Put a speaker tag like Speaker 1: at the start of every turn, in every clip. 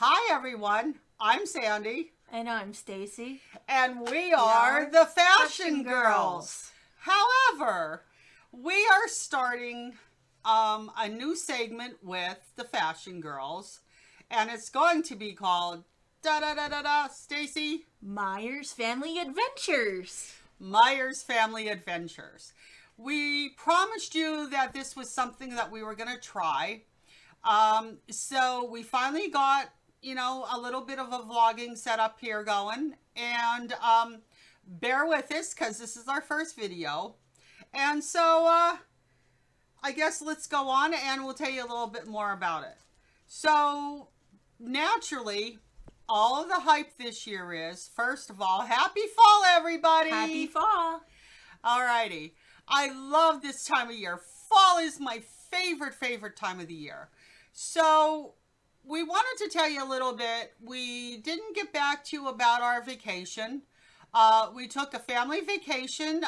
Speaker 1: Hi everyone, I'm Sandy.
Speaker 2: And I'm Stacy.
Speaker 1: And we are the Fashion Girls. However, we are starting a new segment with the Fashion Girls. And it's going to be called Stacy.
Speaker 2: Myers Family Adventures.
Speaker 1: Myers Family Adventures. We promised you that this was something that we were going to try. So we finally got, a little bit of a vlogging setup here going. And bear with us because this is our first video. And so I guess let's go on and we'll tell you a little bit more about it. So naturally, all of the hype this year is, first of all, happy fall, everybody.
Speaker 2: Happy fall.
Speaker 1: Alrighty. I love this time of year. Fall is my favorite time of the year. So we wanted to tell you a little bit. We didn't get back to you about our vacation. We took a family vacation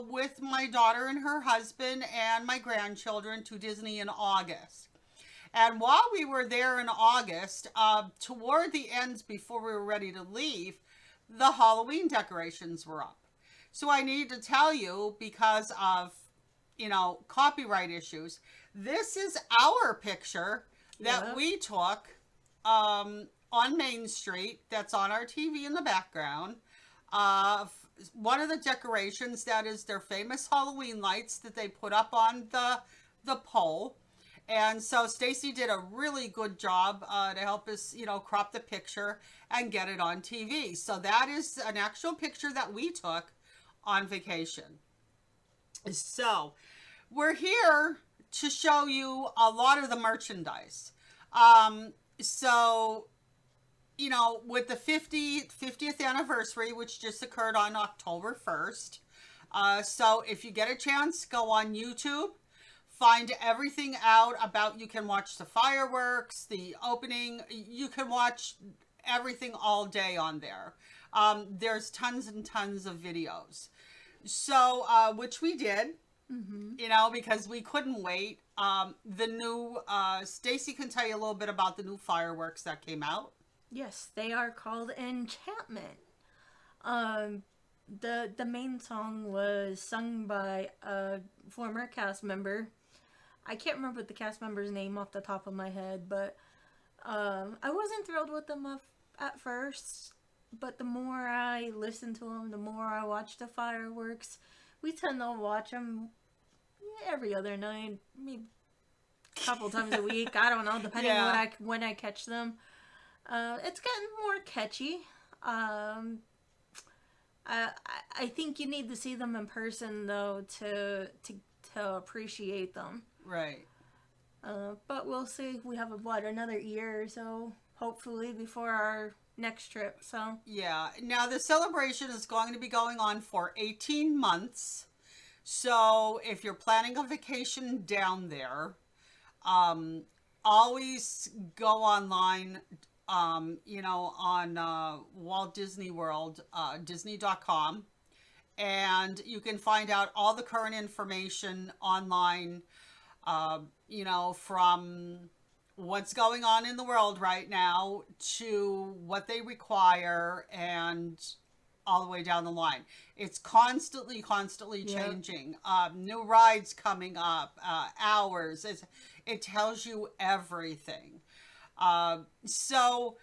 Speaker 1: with my daughter and her husband and my grandchildren to Disney in August. And while we were there in August, toward the ends before we were ready to leave, the Halloween decorations were up. So I need to tell you, because of, copyright issues, this is our picture that we took on Main Street that's on our TV in the background. One of the decorations that is their famous Halloween lights that they put up on the pole. And so Stacy did a really good job to help us, crop the picture and get it on TV. So that is an actual picture that we took on vacation. So we're here to show you a lot of the merchandise. So, with the 50th anniversary, which just occurred on October 1st. So if you get a chance, go on YouTube. Find everything out about, you can watch the fireworks, the opening, you can watch everything all day on there. There's tons and tons of videos. So, which we did, because we couldn't wait. The new, Stacy can tell you a little bit about the new fireworks that came out.
Speaker 2: Yes, they are called Enchantment. The main song was sung by a former cast member. I can't remember the cast member's name off the top of my head, but I wasn't thrilled with them at first. But the more I listen to them, the more I watch the fireworks. We tend to watch them every other night, maybe a couple times a week. I don't know, depending on when I catch them. It's getting more catchy. I think you need to see them in person though to appreciate them.
Speaker 1: Right.
Speaker 2: But we'll see. We have another year or so, hopefully, before our next trip. So
Speaker 1: yeah. Now the celebration is going to be going on for 18 months. So if you're planning a vacation down there, always go online. On Walt Disney World, Disney.com, and you can find out all the current information online, from what's going on in the world right now to what they require and all the way down the line. It's constantly changing. New rides coming up, hours. It tells you everything. So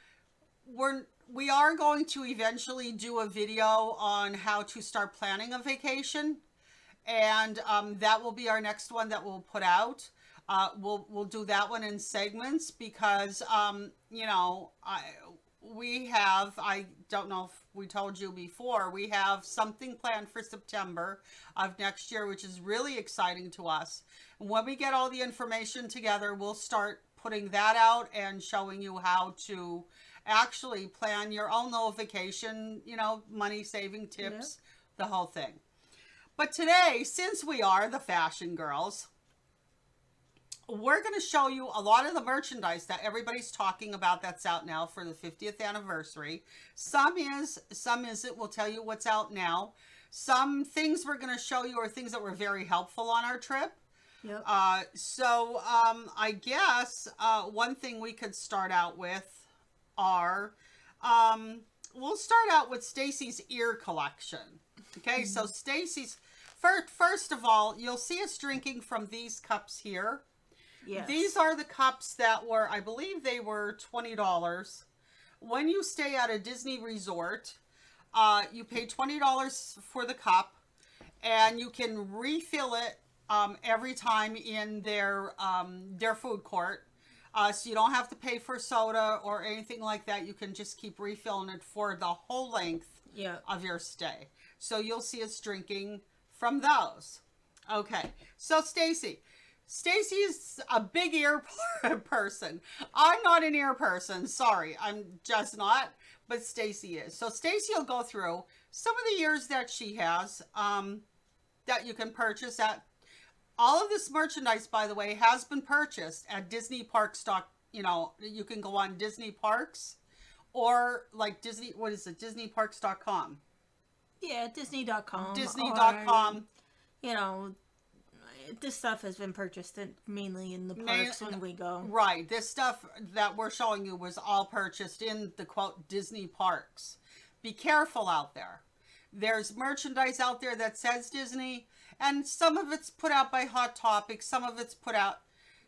Speaker 1: we are going to eventually do a video on how to start planning a vacation, and that will be our next one that we'll put out. We'll do that one in segments because I don't know if we told you before, we have something planned for September of next year, which is really exciting to us. And when we get all the information together, we'll start putting that out and showing you how to actually plan your own little vacation, money saving tips, the whole thing. But today, since we are the Fashion Girls, we're going to show you a lot of the merchandise that everybody's talking about that's out now for the 50th anniversary. Some isn't. We'll tell you what's out now. Some things we're going to show you are things that were very helpful on our trip.
Speaker 2: Yep.
Speaker 1: So I guess one thing we could start out with are, we'll start out with Stacy's ear collection. Okay, so Stacy's, first of all, you'll see us drinking from these cups here.
Speaker 2: Yes.
Speaker 1: These are the cups that were, I believe they were $20. When you stay at a Disney resort, you pay $20 for the cup, and you can refill it every time in their food court. So you don't have to pay for soda or anything like that. You can just keep refilling it for the whole length of your stay. So you'll see us drinking from those. Okay, so Stacy is a big ear person. I'm not an ear person. Sorry, I'm just not. But Stacy is. So Stacy will go through some of the ears that she has that you can purchase at. All of this merchandise, by the way, has been purchased at Disney Parks. You can go on Disney Parks or like Disney, what is it? DisneyParks.com.
Speaker 2: Yeah, Disney.com.
Speaker 1: Disney.com.
Speaker 2: This stuff has been purchased mainly in the parks when we go.
Speaker 1: Right. This stuff that we're showing you was all purchased in the quote Disney Parks. Be careful out there. There's merchandise out there that says Disney, and some of it's put out by Hot Topic, some of it's put out.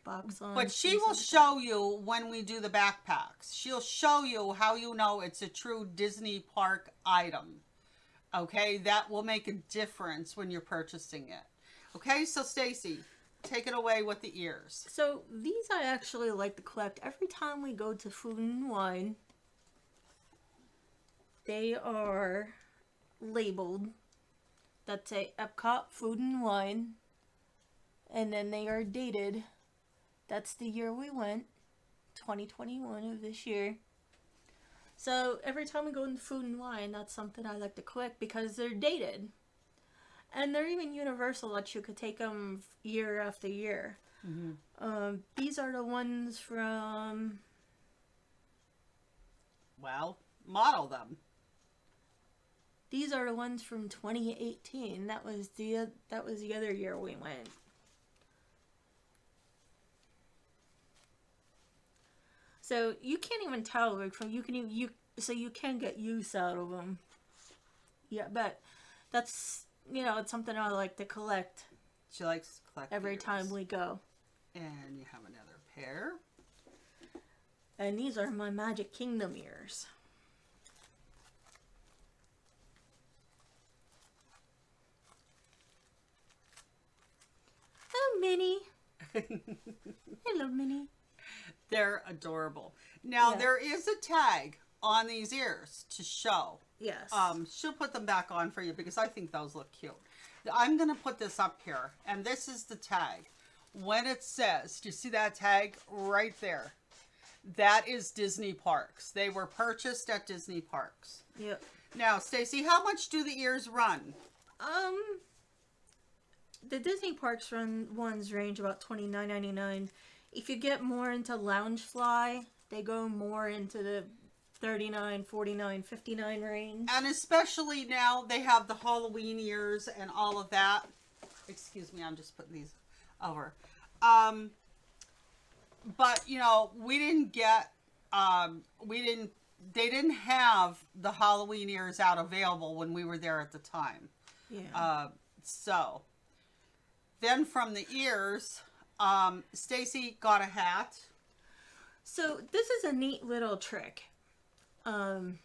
Speaker 1: But she will show you when we do the backpacks. She'll show you how you know it's a true Disney park item. Okay, that will make a difference when you're purchasing it. Okay, so Stacy, take it away with the ears.
Speaker 2: So these I actually like to collect every time we go to Food and Wine. They are labeled that say Epcot Food and Wine, and then they are dated. That's the year we went, 2021 of this year. So every time we go into Food and Wine, that's something I like to collect because they're dated. And they're even universal that you could take them year after year. Mm-hmm. These are the ones from...
Speaker 1: Well, model them.
Speaker 2: These are the ones from 2018. That was the other year we went. So you can't even tell from you can get use out of them. Yeah, but that's it's something I like to collect.
Speaker 1: She likes to collect
Speaker 2: every
Speaker 1: ears.
Speaker 2: time we go.
Speaker 1: And you have another pair.
Speaker 2: And these are my Magic Kingdom ears. Oh, Minnie. Hello, Minnie.
Speaker 1: They're adorable. Now, there is a tag on these ears to show.
Speaker 2: Yes.
Speaker 1: She'll put them back on for you because I think those look cute. I'm going to put this up here, and this is the tag. When it says, do you see that tag right there? That is Disney Parks. They were purchased at Disney Parks.
Speaker 2: Yep.
Speaker 1: Now, Stacy, how much do the ears run?
Speaker 2: The Disney Parks ones range about $29.99. If you get more into Loungefly, they go more into the $39, $49, $59 range.
Speaker 1: And especially now they have the Halloween ears and all of that. Excuse me, I'm just putting these over. But we didn't get they didn't have the Halloween ears out available when we were there at the time.
Speaker 2: Yeah.
Speaker 1: So then from the ears, Stacy got a hat.
Speaker 2: So this is a neat little trick. My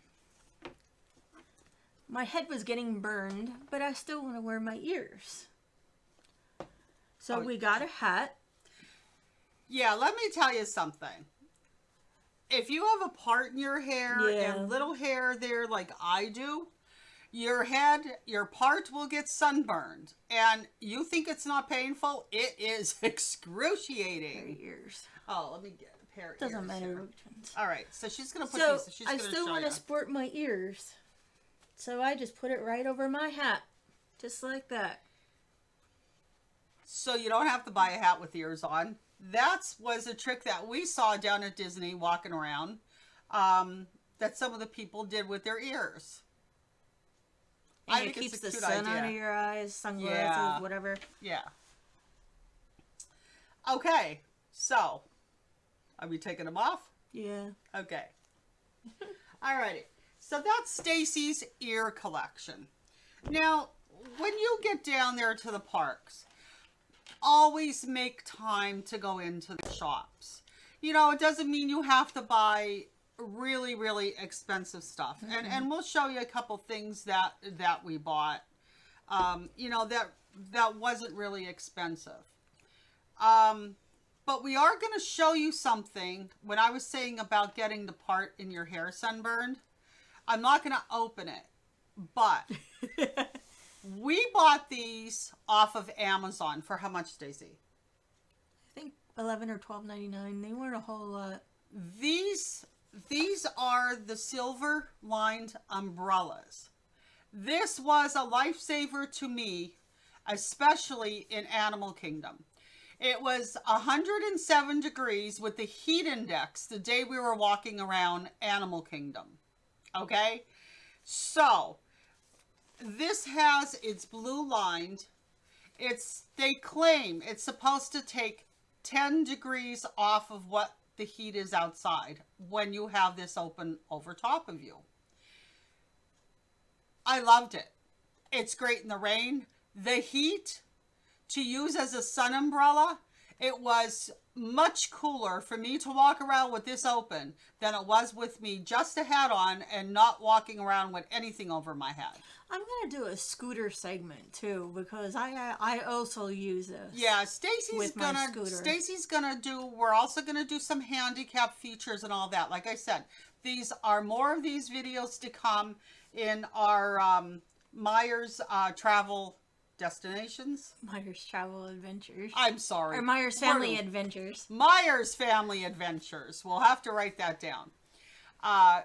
Speaker 2: head was getting burned, but I still want to wear my ears. So we got a hat.
Speaker 1: Yeah, let me tell you something. If you have a part in your hair and little hair there like I do, your part will get sunburned. And you think it's not painful? It is excruciating.
Speaker 2: Ears.
Speaker 1: Oh, let me get a pair of ears.
Speaker 2: Doesn't matter
Speaker 1: here.
Speaker 2: which ones.
Speaker 1: All right, so she's going to put these. She's
Speaker 2: I
Speaker 1: gonna
Speaker 2: still want to sport my ears. So I just put it right over my hat. Just like that.
Speaker 1: So you don't have to buy a hat with ears on. That was a trick that we saw down at Disney walking around that some of the people did with their ears.
Speaker 2: And it keeps the sun out of your eyes, sunglasses, whatever.
Speaker 1: Yeah. Okay, so are we taking them off?
Speaker 2: Yeah.
Speaker 1: Okay. Alrighty. So that's Stacy's ear collection. Now, when you get down there to the parks, always make time to go into the shops. You know, it doesn't mean you have to buy really, really expensive stuff. Mm-hmm. And we'll show you a couple things that we bought, you know, that wasn't really expensive. But we are going to show you something. When I was saying about getting the part in your hair sunburned, I'm not going to open it, but we bought these off of Amazon for how much, Stacy?
Speaker 2: I think $11 or $12.99. They weren't a whole lot.
Speaker 1: These are the silver lined umbrellas. This was a lifesaver to me, especially in Animal Kingdom. It was 107 degrees with the heat index the day we were walking around Animal Kingdom. Okay? So, this has, it's blue lined. They claim it's supposed to take 10 degrees off of what the heat is outside when you have this open over top of you. I loved it. It's great in the rain. The heat, to use as a sun umbrella, it was much cooler for me to walk around with this open than it was with me just a hat on and not walking around with anything over my head.
Speaker 2: I'm going to do a scooter segment too, because I also use this.
Speaker 1: Yeah, Stacy's gonna do, we're also gonna do some handicap features and all that. Like I said, these are more of these videos to come in our Myers travel destinations.
Speaker 2: Myers Travel Adventures.
Speaker 1: I'm sorry.
Speaker 2: Or Myers Family Adventures.
Speaker 1: Myers Family Adventures. We'll have to write that down.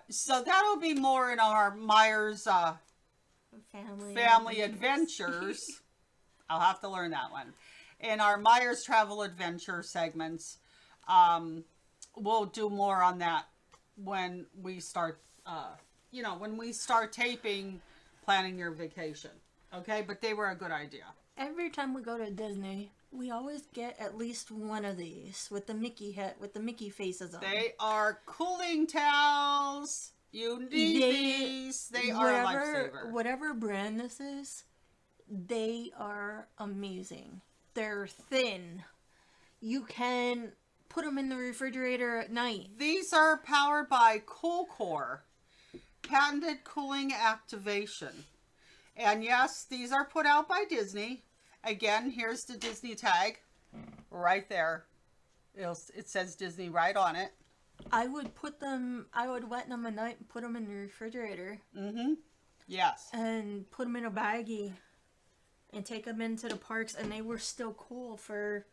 Speaker 1: So that'll be more in our Myers Family Adventures. I'll have to learn that one. In our Myers Travel Adventure segments, we'll do more on that when we start, when we start taping, planning your vacation. Okay, but they were a good idea.
Speaker 2: Every time we go to Disney, we always get at least one of these with the Mickey head, with the Mickey faces on.
Speaker 1: They are cooling towels. You need these. They are a lifesaver.
Speaker 2: Whatever brand this is, they are amazing. They're thin. You can put them in the refrigerator at night.
Speaker 1: These are powered by CoolCore, patented cooling activation. And yes, these are put out by Disney. Again, here's the Disney tag right there. It says Disney right on it.
Speaker 2: I would wet them at night and put them in the refrigerator.
Speaker 1: Mm-hmm. Yes.
Speaker 2: And put them in a baggie and take them into the parks, and they were still cool for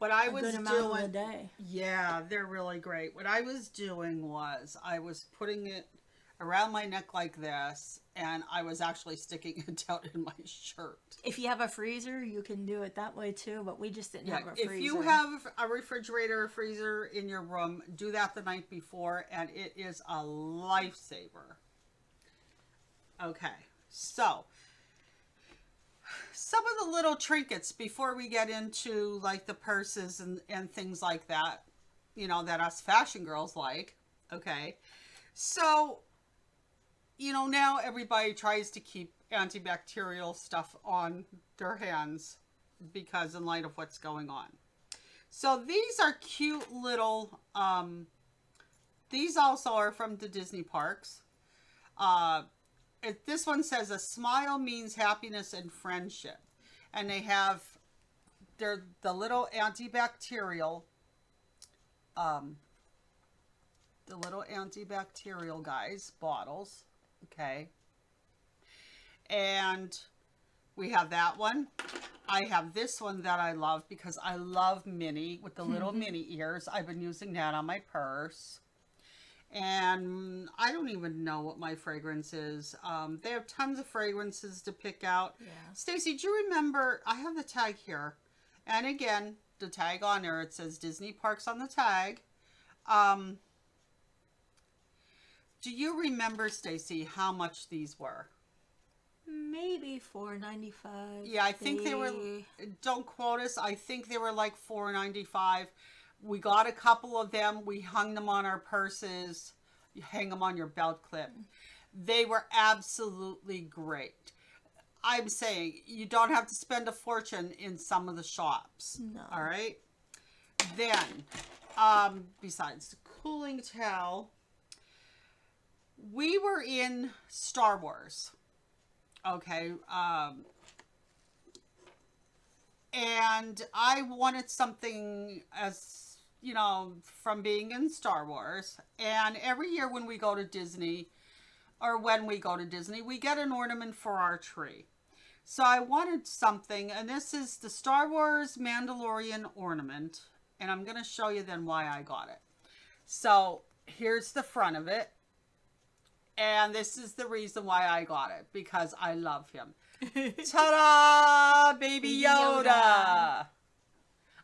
Speaker 2: a good amount of the day. Yeah,
Speaker 1: they're really great. What I was doing was I was putting it around my neck like this, and I was actually sticking it down in my shirt.
Speaker 2: If you have a freezer, you can do it that way too, but we just didn't have a freezer.
Speaker 1: If you have a refrigerator or freezer in your room, do that the night before, and it is a lifesaver. Okay, so some of the little trinkets before we get into like the purses and things like that, that us fashion girls like. Okay, so now everybody tries to keep antibacterial stuff on their hands because in light of what's going on. So these are cute little, these also are from the Disney parks. This one says, a smile means happiness and friendship. And they're the little antibacterial, guys, bottles. Okay. And we have that one. I have this one that I love because I love Minnie with the little Minnie ears. I've been using that on my purse. And I don't even know what my fragrance is. They have tons of fragrances to pick out. Yeah. Stacy, do you remember? I have the tag here. And again, the tag on there, it says Disney Parks on the tag. Do you remember, Stacy, how much these were?
Speaker 2: Maybe $4.95.
Speaker 1: Yeah, I think they were, don't quote us, I think they were like $4.95. We got a couple of them. We hung them on our purses. You hang them on your belt clip. They were absolutely great. I'm saying you don't have to spend a fortune in some of the shops.
Speaker 2: No.
Speaker 1: All right. Then, besides the cooling towel, we were in Star Wars. Okay. And I wanted something as, you know, from being in Star Wars. And every year when we go to Disney, we get an ornament for our tree. So I wanted something, and this is the Star Wars Mandalorian ornament. And I'm going to show you then why I got it. So here's the front of it. And this is the reason why I got it, because I love him. Ta-da! Baby Yoda!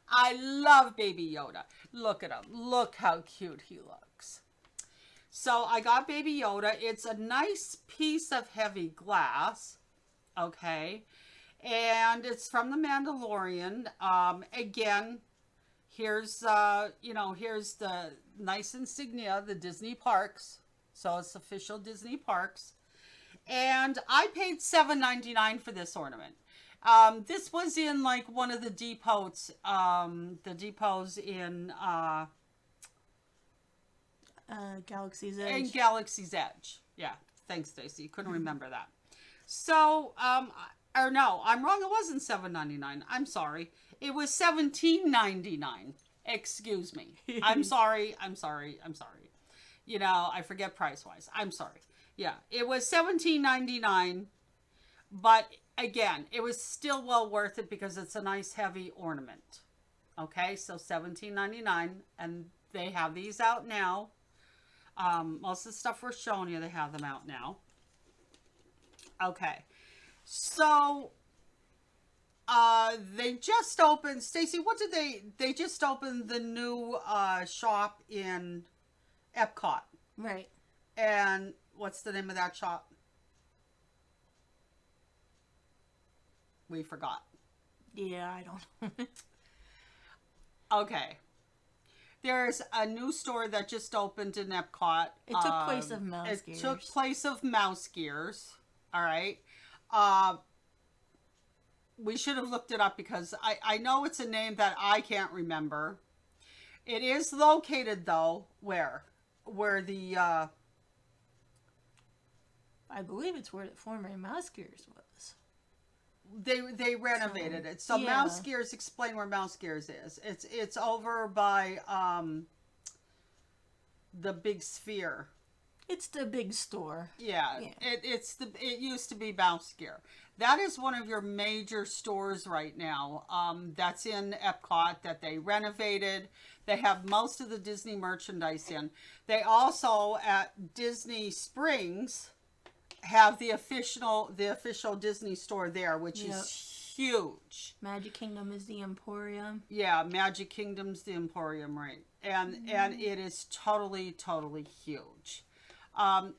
Speaker 1: I love Baby Yoda. Look at him. Look how cute he looks. So I got Baby Yoda. It's a nice piece of heavy glass. Okay. And it's from the Mandalorian. Again, here's, here's the nice insignia, the Disney parks. So it's official Disney parks. And I paid $7.99 for this ornament. This was in like one of the depots in
Speaker 2: Galaxy's Edge.
Speaker 1: In Galaxy's Edge. Yeah. Thanks, Stacy. Couldn't remember that. So, or no, I'm wrong. It wasn't $7.99. I'm sorry. It was $17.99. Excuse me. I'm sorry. You know, I forget price-wise. I'm sorry. Yeah, it was $17.99, but again, it was still well worth it because it's a nice heavy ornament. Okay, so $17.99, and they have these out now. Most of the stuff we're showing you, they have them out now. Okay, so they just opened, Stacy, what did they just opened the new shop in Epcot.
Speaker 2: Right.
Speaker 1: And what's the name of that shop? We forgot.
Speaker 2: Yeah, I don't know.
Speaker 1: Okay. There's a new store that just opened in Epcot.
Speaker 2: It took place of Mouse Gears.
Speaker 1: It took place of Mouse Gears. All right. We should have looked it up because I know it's a name that I can't remember. It is located, though, where the...
Speaker 2: I believe it's where the former Mouse Gears was.
Speaker 1: They renovated it. So
Speaker 2: yeah.
Speaker 1: Mouse Gears, explain where Mouse Gears is. It's over by the big sphere.
Speaker 2: It's the big store.
Speaker 1: Yeah. It used to be Mouse Gear. That is one of your major stores right now. That's in Epcot that they renovated. They have most of the Disney merchandise in. They also at Disney Springs have the official Disney store there, which is huge.
Speaker 2: Magic Kingdom is the Emporium.
Speaker 1: Yeah, Magic Kingdom's the Emporium, right? And it is totally huge.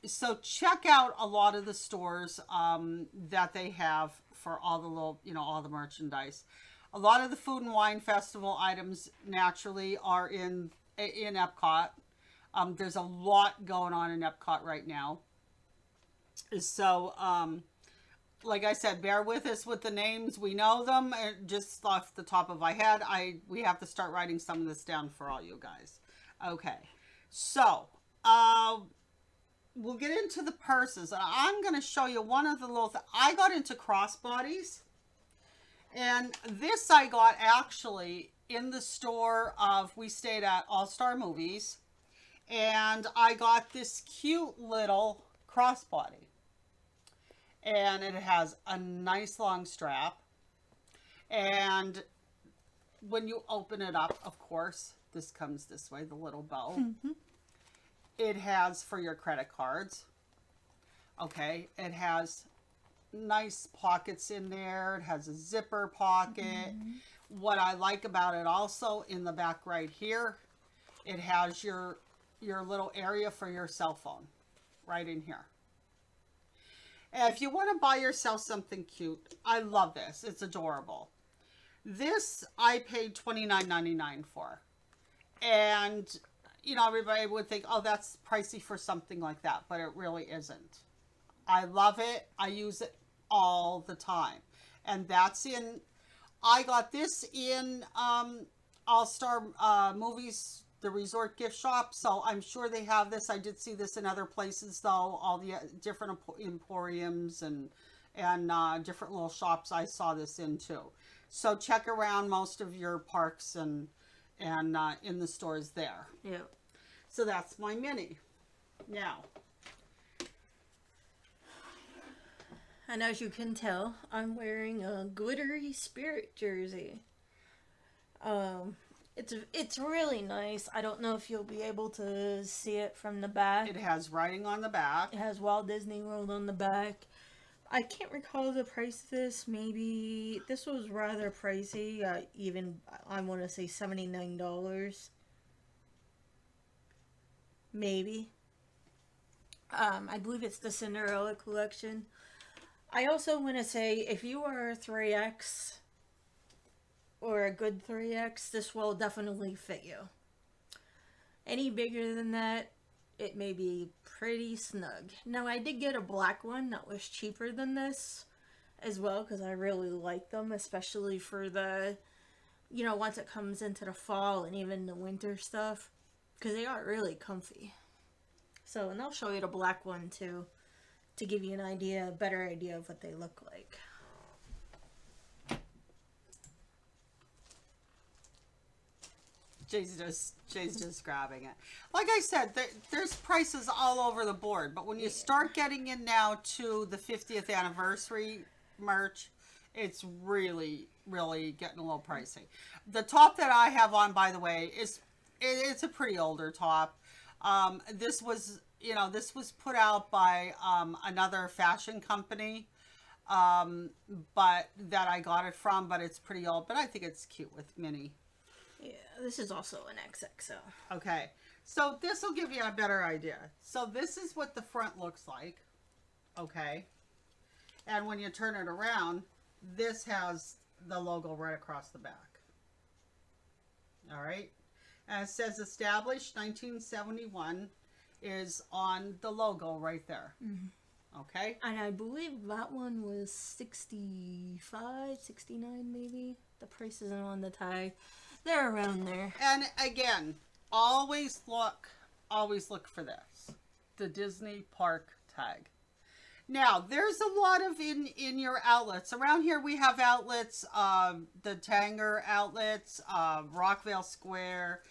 Speaker 1: So check out a lot of the stores that they have for all the little, all the merchandise. A lot of the Food and Wine Festival items naturally are in Epcot. There's a lot going on in Epcot right now. So, like I said, bear with us with the names. We know them just off the top of my head. We have to start writing some of this down for all you guys. Okay, so we'll get into the purses. I'm going to show you one of the little I got into crossbodies, and this I got actually in the store we stayed at All Star Movies, and I got this cute little crossbody. And it has a nice long strap. And when you open it up, of course, this comes this way, the little bow. Mm-hmm. It has for your credit cards. Okay. It has nice pockets in there. It has a zipper pocket. Mm-hmm. What I like about it also, in the back right here, it has your little area for your cell phone right in here. If you want to buy yourself something cute, I love this. It's adorable. This I paid $29.99 for. And, everybody would think, oh, that's pricey for something like that, but it really isn't. I love it. I use it all the time. And I got this in All-Star Movies, the resort gift shop, so I'm sure they have this. I did see this in other places, though, all the different emporiums and different little shops I saw this in, too. So check around most of your parks and in the stores there.
Speaker 2: Yeah.
Speaker 1: So that's my mini. Now.
Speaker 2: And as you can tell, I'm wearing a Glittery Spirit jersey. It's really nice. I don't know if you'll be able to see it from the back.
Speaker 1: It has writing on the back.
Speaker 2: It has Walt Disney World on the back. I can't recall the price of this. Maybe this was rather pricey. I want to say $79. Maybe. I believe it's the Cinderella collection. I also want to say, if you are a 3X or a good 3X, this will definitely fit you. Any bigger than that, it may be pretty snug. Now, I did get a black one that was cheaper than this as well, because I really like them, especially for the, once it comes into the fall and even the winter stuff, because they are really comfy. So, and I'll show you the black one too, to give you a better idea of what they look like.
Speaker 1: Jay's just grabbing it. Like I said, there's prices all over the board, but when you start getting in now to the 50th anniversary merch, it's really, really getting a little pricey. The top that I have on, by the way, it's a pretty older top. This was put out by another fashion company, but that I got it from, but it's pretty old. But I think it's cute with Minnie.
Speaker 2: Yeah, this is also an XXL.
Speaker 1: Okay, so this will give you a better idea. So this is what the front looks like. Okay, and when you turn it around, this has the logo right across the back. All right, and it says established 1971 is on the logo right there. Mm-hmm. Okay,
Speaker 2: and I believe that one was $65, $69 maybe. The price isn't on the tag. They're around there.
Speaker 1: And again, always look for this, the Disney Park tag. Now, there's a lot of in your outlets. Around here we have outlets, the Tanger outlets, Rockville Square.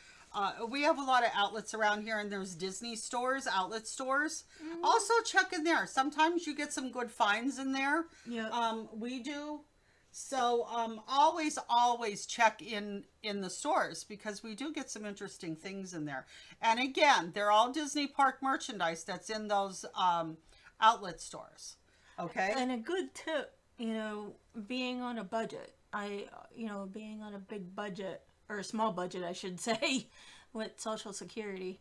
Speaker 1: We have a lot of outlets around here, and there's Disney stores, outlet stores. Mm-hmm. Also check in there. Sometimes you get some good finds in there. Yeah. We do. So always check in the stores, because we do get some interesting things in there. And again, they're all Disney Park merchandise that's in those outlet stores. Okay.
Speaker 2: And a good tip, being on a budget. Being on a big budget, or a small budget, I should say, with Social Security.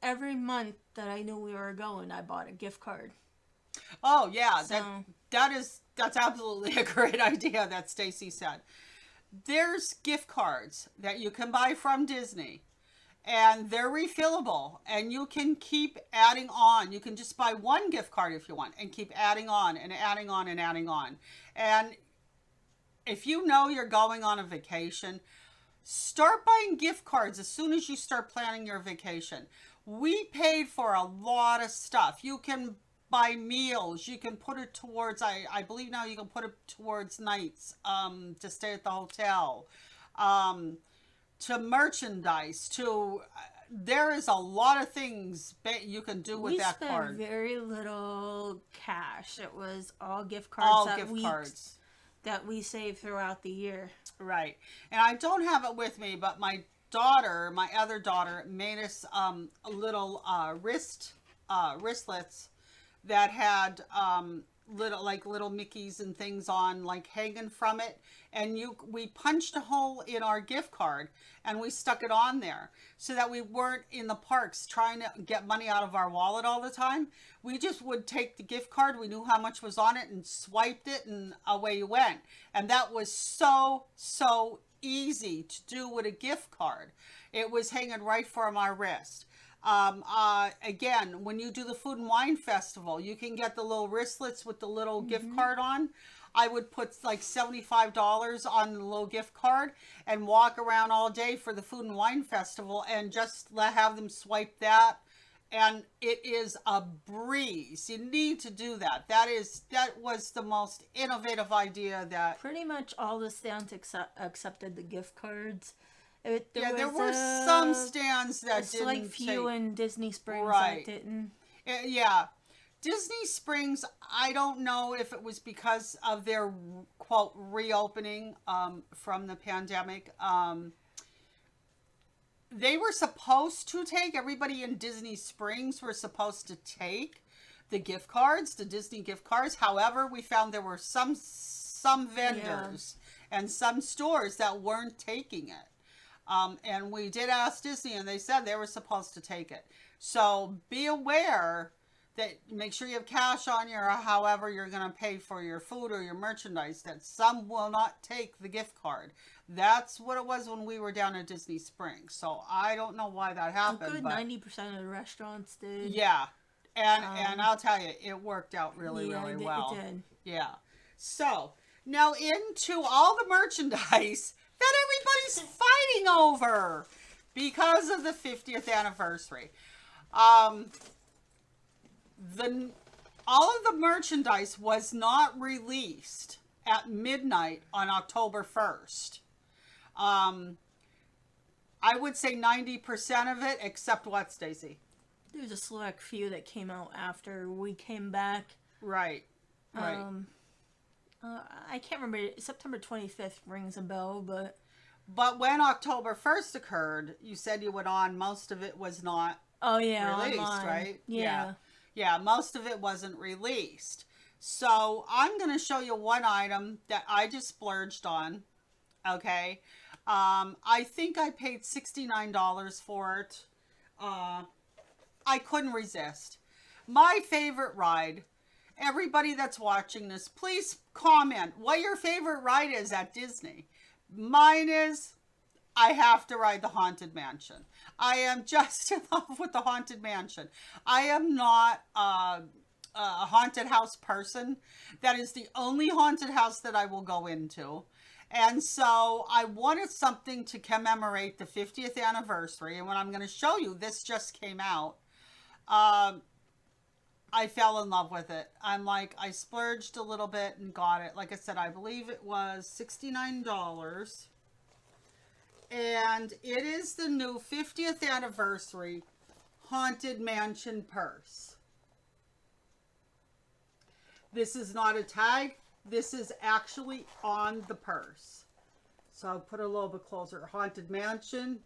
Speaker 2: Every month that I knew we were going, I bought a gift card.
Speaker 1: Oh yeah, so, that's absolutely a great idea that Stacy said. There's gift cards that you can buy from Disney, and they're refillable, and you can keep adding on. You can just buy one gift card if you want and keep adding on and adding on and adding on. And if you know you're going on a vacation, start buying gift cards as soon as you start planning your vacation. We paid for a lot of stuff. You can buy meals. You can put it towards, I believe now you can put it towards nights to stay at the hotel, to merchandise, to there is a lot of things you can do with that card.
Speaker 2: We spent very little cash. It was all gift cards. That we save throughout the year.
Speaker 1: Right. And I don't have it with me, but my other daughter, made us little wristlets that had little Mickeys and things on, like hanging from it. And we punched a hole in our gift card and we stuck it on there so that we weren't in the parks trying to get money out of our wallet all the time. We just would take the gift card. We knew how much was on it and swiped it, and away you went. And that was so easy to do with a gift card. It was hanging right from our wrist. Again, when you do the Food and Wine Festival, you can get the little wristlets with the little gift card on. I would put like $75 on the little gift card and walk around all day for the Food and Wine Festival and just have them swipe that. And it is a breeze. You need to do that. That was the most innovative idea that...
Speaker 2: Pretty much all the stands accepted the gift cards.
Speaker 1: There were some stands that didn't.
Speaker 2: Like few in Disney Springs
Speaker 1: right.
Speaker 2: that didn't.
Speaker 1: Yeah. Disney Springs, I don't know if it was because of their, quote, reopening from the pandemic. They were supposed to take, everybody in Disney Springs were supposed to take the gift cards, the Disney gift cards. However, we found there were some vendors and some stores that weren't taking it. And we did ask Disney and they said they were supposed to take it. So be aware that make sure you have cash on you or however you're going to pay for your food or your merchandise, that some will not take the gift card. That's what it was when we were down at Disney Springs. So I don't know why that happened.
Speaker 2: A good 90% of the restaurants did.
Speaker 1: Yeah. And I'll tell you, it worked out really well.
Speaker 2: It did.
Speaker 1: Yeah. So now into all the merchandise that everybody's fighting over because of the 50th anniversary. All of the merchandise was not released at midnight on October 1st. I would say 90% of it, except what, Stacy?
Speaker 2: There's a select few that came out after we came back.
Speaker 1: Right.
Speaker 2: I can't remember. September 25th rings a bell, but...
Speaker 1: But when October 1st occurred, you said you went on, most of it was not released,
Speaker 2: online.
Speaker 1: Right?
Speaker 2: Yeah.
Speaker 1: Yeah, most of it wasn't released. So I'm going to show you one item that I just splurged on, okay? I think I paid $69 for it. I couldn't resist. My favorite ride, everybody that's watching this, please comment what your favorite ride is at Disney. Mine is, I have to ride the Haunted Mansion. I am just in love with the Haunted Mansion. I am not a haunted house person. That is the only haunted house that I will go into. And so I wanted something to commemorate the 50th anniversary. And when I'm going to show you, this just came out. I fell in love with it. I splurged a little bit and got it. Like I said, I believe it was $69. And it is the new 50th anniversary Haunted Mansion purse. This is not a tag. This is actually on the purse. So I'll put it a little bit closer. Haunted Mansion.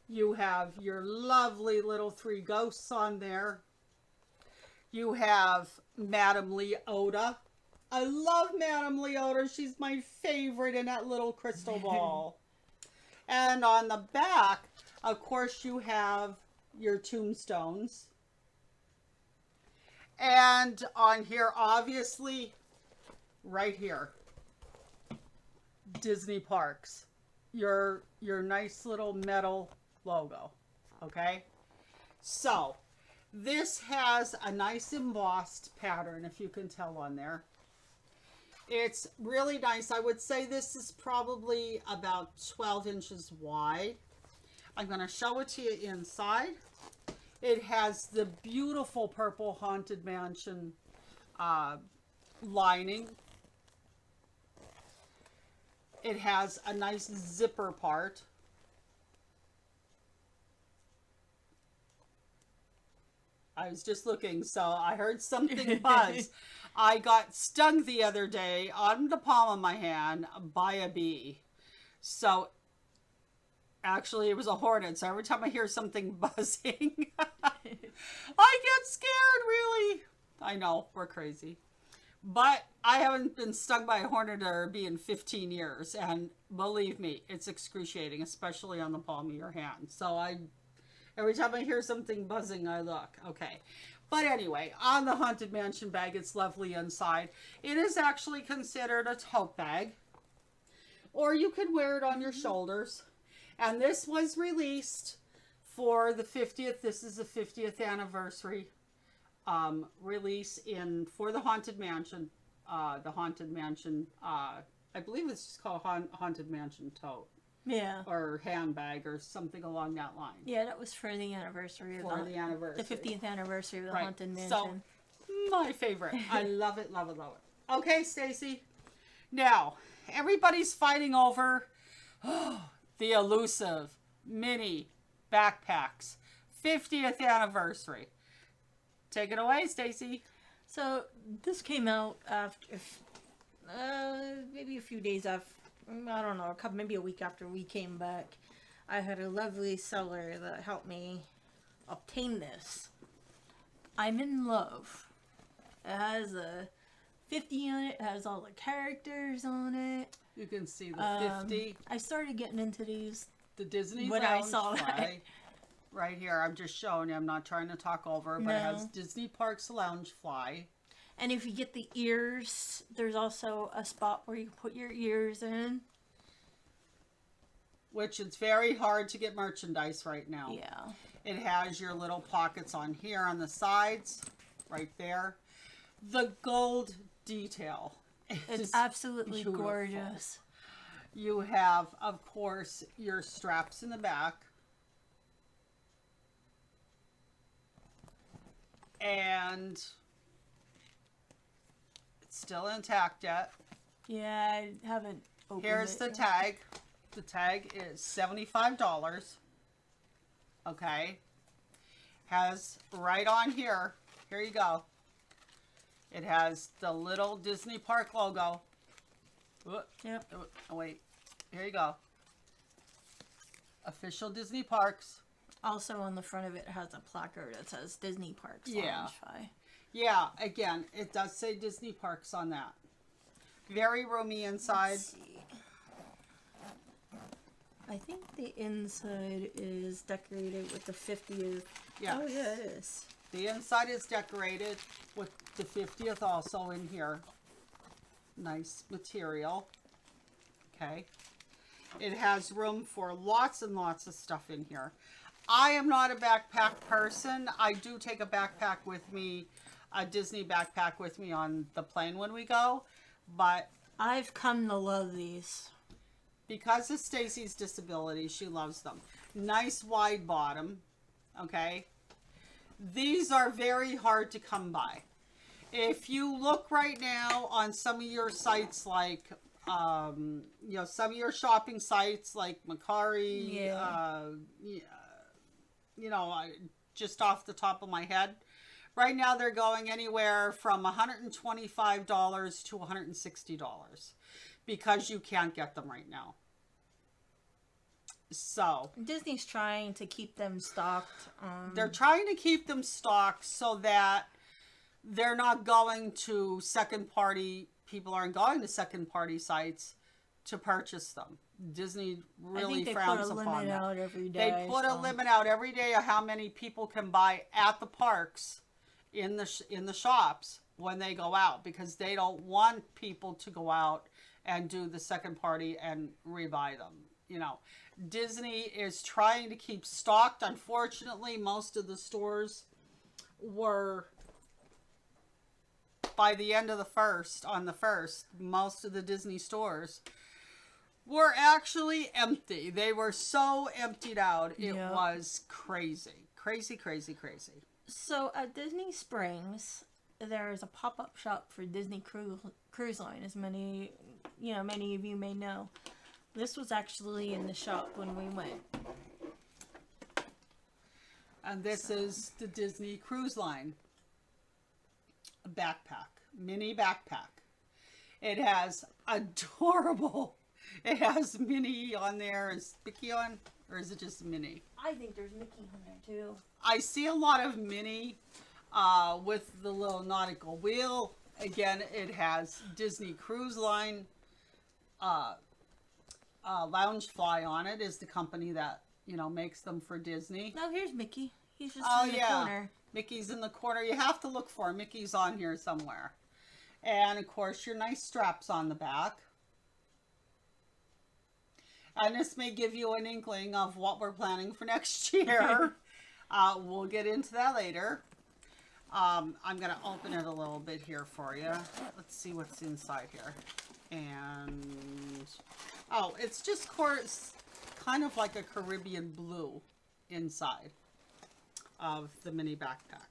Speaker 1: You have your lovely little 3 ghosts on there. You have Madame Leota. I love Madame Leota. She's my favorite in that little crystal ball. And on the back, of course, you have your tombstones. And on here, obviously, right here, Disney Parks. Your nice little metal logo. Okay? So, this has a nice embossed pattern, if you can tell on there. It's really nice. I would say this is probably about 12 inches wide. I'm going to show it to you inside. It has the beautiful purple Haunted Mansion lining. It has a nice zipper part. I was just looking, so I heard something buzz. I got stung the other day on the palm of my hand by a bee. So, actually, it was a hornet. So every time I hear something buzzing, I get scared, really. I know, we're crazy. But I haven't been stung by a hornet or a bee in 15 years. And believe me, it's excruciating, especially on the palm of your hand. So every time I hear something buzzing, I look. Okay. But anyway, on the Haunted Mansion bag, it's lovely inside. It is actually considered a tote bag. or you could wear it on your shoulders. And this was released for the 50th. This is the 50th anniversary release for the Haunted Mansion. The Haunted Mansion, I believe it's just called Haunted Mansion tote.
Speaker 2: Yeah.
Speaker 1: Or handbag or something along that line.
Speaker 2: Yeah, that was for the anniversary of the 50th anniversary of the Haunted Mansion.
Speaker 1: So, my favorite. I love it, love it, love it. Okay, Stacy. Now, everybody's fighting over the Elusive mini backpacks. 50th anniversary. Take it away, Stacy.
Speaker 2: So, this came out after, maybe a few days after, I don't know, maybe a week after we came back. I had a lovely seller that helped me obtain this. I'm in love. It has a 50 on it. It has all the characters on it.
Speaker 1: You can see the 50.
Speaker 2: I started getting into these.
Speaker 1: The Disney
Speaker 2: when
Speaker 1: Lounge
Speaker 2: I saw
Speaker 1: fly.
Speaker 2: that.
Speaker 1: Right here. I'm just showing you. I'm not trying to talk over, but it has Disney Parks Lounge fly.
Speaker 2: And if you get the ears, there's also a spot where you can put your ears in.
Speaker 1: Which it's very hard to get merchandise right now.
Speaker 2: Yeah.
Speaker 1: It has your little pockets on here on the sides. Right there. The gold detail.
Speaker 2: It's absolutely
Speaker 1: beautiful.
Speaker 2: Gorgeous.
Speaker 1: You have, of course, your straps in the back. And it's still intact yet.
Speaker 2: Yeah, I haven't opened
Speaker 1: Here's
Speaker 2: it
Speaker 1: the
Speaker 2: yet.
Speaker 1: tag. The tag is $75. Okay. Has right on here. Here you go. It has the little Disney Park logo.
Speaker 2: Yep.
Speaker 1: Oh, wait. Here you go. Official Disney Parks.
Speaker 2: Also on the front of it has a placard that says Disney Parks
Speaker 1: Yeah.
Speaker 2: Lounge Fi.
Speaker 1: Yeah, again, it does say Disney Parks on that. Very roomy inside.
Speaker 2: Let's see. I think the inside is decorated with the 50th.
Speaker 1: Yes.
Speaker 2: Oh, yeah, it is.
Speaker 1: The inside is decorated with the 50th also in here. Nice material. Okay. It has room for lots and lots of stuff in here. I am not a backpack person. I do take a backpack with me, a Disney backpack with me on the plane when we go. But
Speaker 2: I've come to love these.
Speaker 1: because of Stacy's disability, she loves them. Nice wide bottom. Okay. These are very hard to come by. If you look right now on some of your sites like, you know, some of your shopping sites like Macari, you know, just off the top of my head, right now they're going anywhere from $125 to $160 because you can't get them right now. So
Speaker 2: Disney's trying to keep them stocked.
Speaker 1: they're trying to keep them stocked so that they're not going to second party, people aren't going to second party sites to purchase them. Disney really frowns upon that.
Speaker 2: Out every day.
Speaker 1: They put a limit out every day of how many people can buy at the parks in the shops when they go out, because they don't want people to go out and do the second party and rebuy them. You know, Disney is trying to keep stocked. Unfortunately, most of the stores were, by the end of the first, most of the Disney stores were actually empty. They were so emptied out. It was crazy. Crazy, crazy, crazy.
Speaker 2: So at Disney Springs, there's a pop-up shop for Disney Cruise Line, as many of you may know. This was actually in the shop when we went.
Speaker 1: And this is the Disney Cruise Line backpack, mini backpack. It has adorable, it has Minnie on there. Is Mickey on, or is it just Minnie?
Speaker 2: I think there's Mickey on there too.
Speaker 1: I see a lot of Minnie with the little nautical wheel. Again, it has Disney Cruise Line Loungefly on it, is the company that, you know, makes them for Disney.
Speaker 2: No, here's Mickey. He's just in the corner.
Speaker 1: Mickey's in the corner. You have to look for him. Mickey's on here somewhere. And of course, your nice straps on the back. And this may give you an inkling of what we're planning for next year. We'll get into that later. I'm going to open it a little bit here for you. Let's see what's inside here. And, oh, it's just kind of like a Caribbean blue inside of the mini backpack.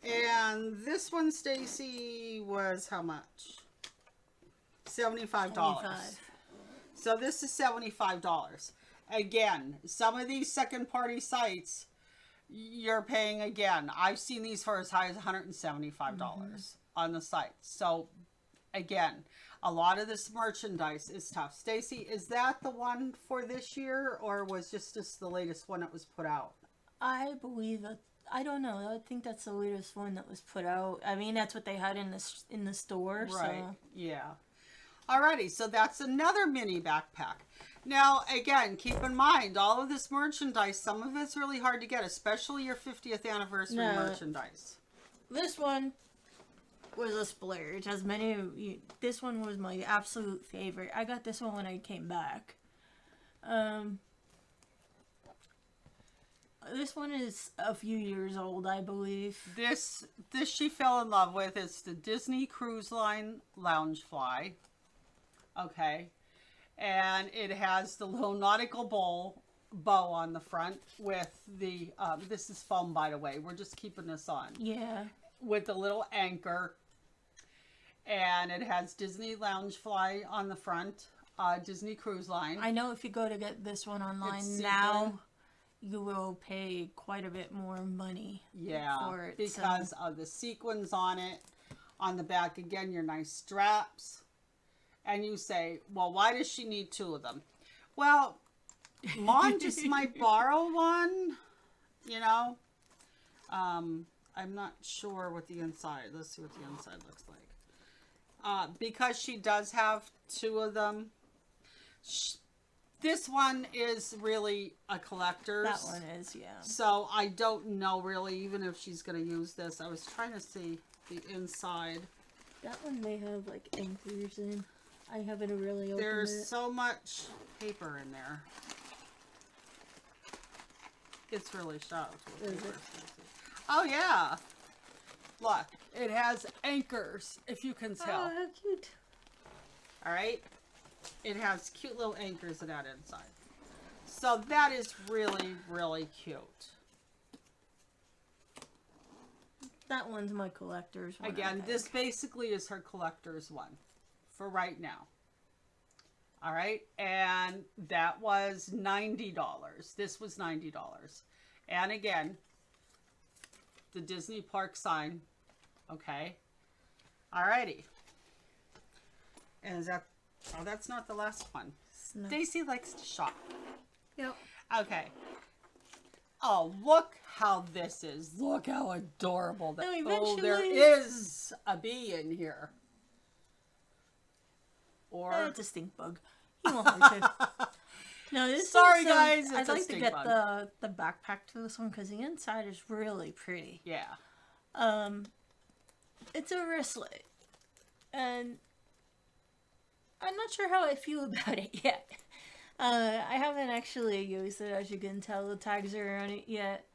Speaker 1: And this one, Stacy, was how much? $75. So this is $75. Again, some of these second party sites, you're paying, again, I've seen these for as high as $175 on the site. So again, a lot of this merchandise is tough. Stacy, is that the one for this year, or was just the latest one that was put out?
Speaker 2: I believe that, I don't know. I think that's the latest one that was put out. I mean, that's what they had in the store.
Speaker 1: Right.
Speaker 2: So.
Speaker 1: Yeah. Alrighty, so that's another mini backpack. Now, again, keep in mind, all of this merchandise, some of it's really hard to get, especially your 50th anniversary merchandise.
Speaker 2: This one was a splurge. As many of you, this one was my absolute favorite. I got this one when I came back. This one is a few years old, I believe.
Speaker 1: This she fell in love with. It's the Disney Cruise Line Loungefly. Okay. And it has the little nautical bow on the front with the, this is foam, by the way. We're just keeping this on.
Speaker 2: Yeah.
Speaker 1: With the little anchor. And it has Disney Loungefly on the front. Disney Cruise Line.
Speaker 2: I know if you go to get this one online now, you will pay quite a bit more money for it.
Speaker 1: Because of the sequins on it. On the back, again, your nice straps. And you say, well, why does she need two of them? Well, Mom just might borrow one, you know. I'm not sure what the inside, let's see what the inside looks like. Because she does have two of them. This one is really a collector's.
Speaker 2: That one is, yeah.
Speaker 1: So I don't know really, even if she's going to use this. I was trying to see the inside.
Speaker 2: That one may have like anchors in. I haven't really opened
Speaker 1: There's so much paper in there. It's really sharp. Oh yeah. Look, it has anchors, if you can tell.
Speaker 2: Oh, how cute.
Speaker 1: Alright? It has cute little anchors in that inside. So that is really, really cute.
Speaker 2: That one's my collector's one.
Speaker 1: Again, this basically is her collector's one for right now. Alright? And that was $90. This was $90. And again, the Disney Park sign. Okay? Alrighty. And is that... Oh, that's not the last one.
Speaker 2: No.
Speaker 1: Stacy likes to shop.
Speaker 2: Yep.
Speaker 1: Okay. Oh, look how this is. Look how adorable that. Oh, there is a bee in here. Or
Speaker 2: it's a stink bug. He won't hurt you. No, this
Speaker 1: Sorry, guys.
Speaker 2: I'd like to get the backpack to this one because the inside is really pretty.
Speaker 1: Yeah.
Speaker 2: It's a wristlet, and I'm not sure how I feel about it yet. I haven't actually used it, as you can tell. The tags are on it yet.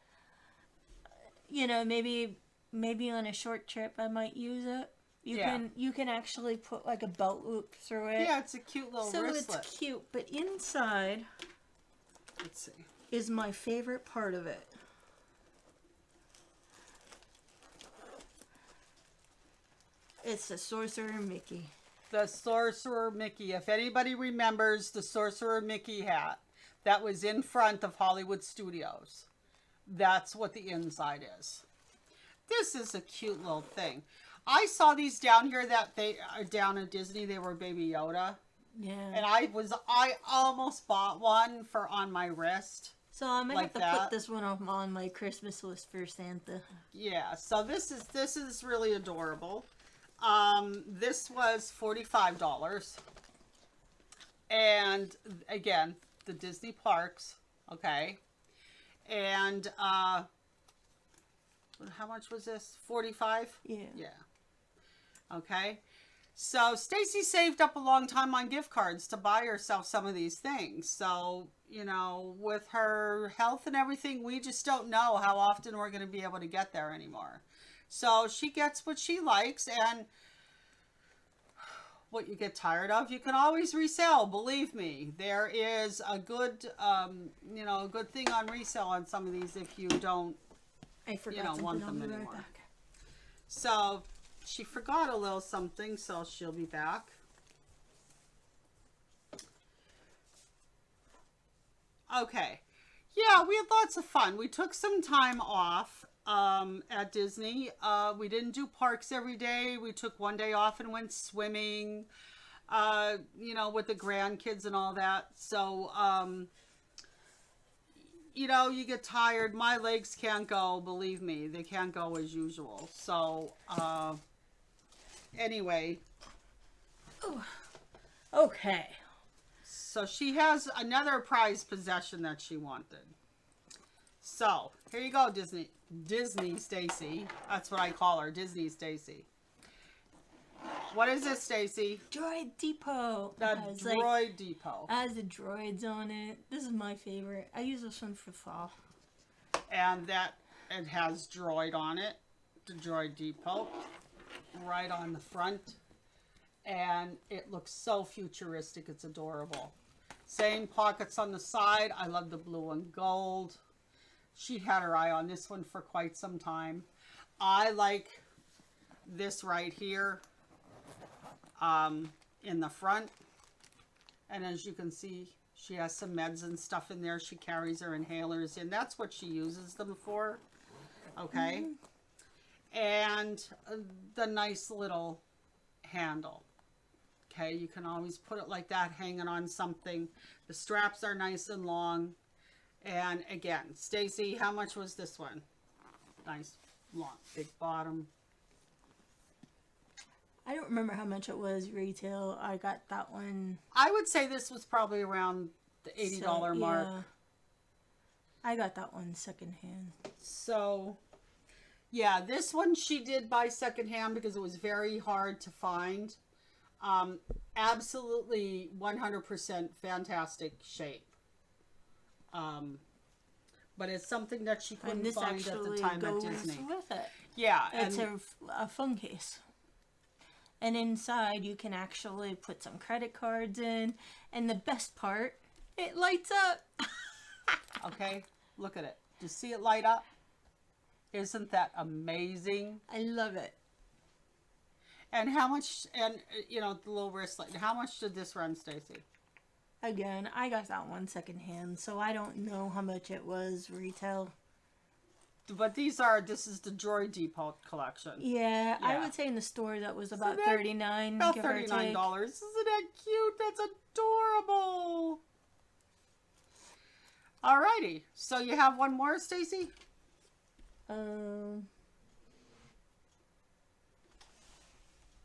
Speaker 2: You know, maybe on a short trip I might use it. You can actually put like a belt loop through it.
Speaker 1: Yeah, it's a cute little wristlet.
Speaker 2: So it's cute, but inside,
Speaker 1: let's see,
Speaker 2: is my favorite part of it. It's the Sorcerer Mickey.
Speaker 1: The Sorcerer Mickey. If anybody remembers the Sorcerer Mickey hat that was in front of Hollywood Studios, that's what the inside is. This is a cute little thing. I saw these down here that they are down at Disney. They were Baby Yoda.
Speaker 2: Yeah.
Speaker 1: And I almost bought one for on my wrist.
Speaker 2: So I'm gonna have to put this one on my Christmas list for Santa.
Speaker 1: Yeah. So this is really adorable. This was $45. And again, the Disney parks. Okay. And how much was this? $45?
Speaker 2: Yeah.
Speaker 1: Yeah. Okay. So Stacy saved up a long time on gift cards to buy herself some of these things. So, you know, with her health and everything, we just don't know how often we're going to be able to get there anymore. So she gets what she likes, and what you get tired of, you can always resell. Believe me, there is a good, you know, a good thing on resale on some of these if you don't, you know, want them anymore. So she forgot a little something, so she'll be back. Okay. Yeah, we had lots of fun. We took some time off at Disney. We didn't do parks every day. We took one day off and went swimming, you know, with the grandkids and all that. So, you know, you get tired. My legs can't go, believe me. They can't go as usual. So, anyway.
Speaker 2: Ooh. Okay.
Speaker 1: So she has another prized possession that she wanted. So, here you go, Disney Stacy. That's what I call her, Disney Stacy. What is this, Stacy?
Speaker 2: Droid Depot.
Speaker 1: The Droid Depot.
Speaker 2: Has the droids on it. This is my favorite. I use this one for fall.
Speaker 1: And that, it has droid on it. The Droid Depot. Right on the front. And it looks so futuristic. It's adorable. Same pockets on the side. I love the blue and gold. She had her eye on this one for quite some time. I like this right here in the front. And as you can see, she has some meds and stuff in there. She carries her inhalers in. That's what she uses them for. Okay. And the nice little handle. Okay, you can always put it like that, hanging on something. The straps are nice and long. And again, Stacy, how much was this one? Nice, long, big bottom.
Speaker 2: I don't remember how much it was retail. I got that one.
Speaker 1: I would say this was probably around the $80 mark.
Speaker 2: Yeah. I got that one secondhand.
Speaker 1: So, yeah, this one she did buy secondhand because it was very hard to find. Absolutely 100% fantastic shape. But it's something that she couldn't find at the time at Disney.
Speaker 2: With it.
Speaker 1: Yeah.
Speaker 2: It's a phone case. And inside you can actually put some credit cards in. And the best part, it lights up.
Speaker 1: Okay, look at it. Do you see it light up? Isn't that amazing?
Speaker 2: I love it.
Speaker 1: And how much, and you know, the little wristlet, how much did this run, Stacy?
Speaker 2: Again, I got that one secondhand, so I don't know how much it was retail.
Speaker 1: But this is the Droid Depot collection.
Speaker 2: Yeah, I would say in the store that was about $39.
Speaker 1: About $39. Isn't that cute? That's adorable. Alrighty, so you have one more, Stacy? The